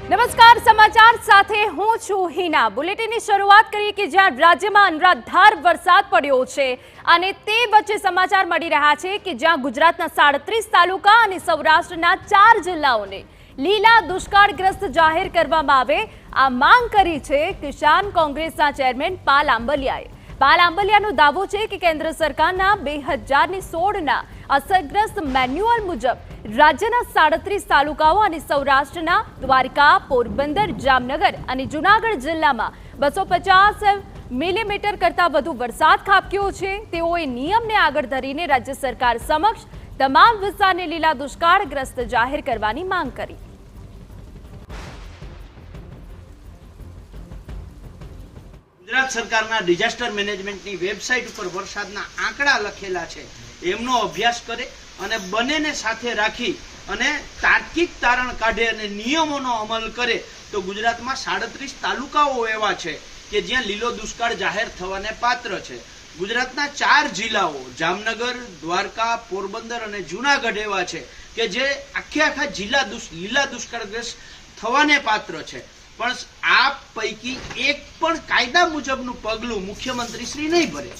નમસ્કાર, સમાચાર સાથે હું છું હિના। બુલેટિનની શરૂઆત કરીએ કે જ્યાં રાજ્યમાં અનરાધાર વરસાદ પડ્યો છે અને તે વચ્ચે સમાચાર મળી રહ્યા છે કે જ્યાં ગુજરાતના 37 તાલુકા અને સૌરાષ્ટ્રના 4 જિલ્લાઓને લીલા દુષ્કાળગ્રસ્ત જાહેર કરવામાં આવે આ માંગ કરી છે કિસાન કોંગ્રેસના ચેરમેન પાલ આંબલિયાએ। પાલ આંબલિયાનો દાવો છે કે કેન્દ્ર સરકારના 2016ના અસરગ્રસ્ત મેન્યુઅલ મુજબ રાજ્યના 37 તાલુકાઓ અને સૌરાષ્ટ્રના દ્વારકા, પોરબંદર, જામનગર અને જૂનાગઢ જિલ્લામાં 250 મિલીમીટર કરતાં વધુ વરસાદ ખાબક્યો છે। તેઓએ નિયમને આગળ ધરીને રાજ્ય સરકાર સમક્ષ તમામ વિસ્તારને લીલા દુષ્કાળગ્રસ્ત જાહેર કરવાની માંગ કરી। ગુજરાત સરકારના ડિઝાસ્ટર મેનેજમેન્ટની વેબસાઇટ ઉપર વરસાદના આંકડા લખેલા છે એમનો અભ્યાસ કરે અને બંનેને સાથે રાખી અને તાર્કિક તારણ કાઢે અને નિયમોનો અમલ કરે તો ગુજરાતમાં 37 તાલુકાઓ એવા છે કે જ્યાં લીલો દુષ્કાળ જાહેર થવાને પાત્ર છે। ગુજરાતના 4 જિલ્લાઓ જામનગર, દ્વારકા, પોરબંદર અને જૂનાગઢ એવા છે કે જે આખા જિલ્લા લીલા દુષ્કાળગ્રસ્ત થવાને પાત્ર છે। પણ આ પૈકી એક પણ કાયદા મુજબનું પગલું મુખ્યમંત્રી શ્રી નહીં ભરે।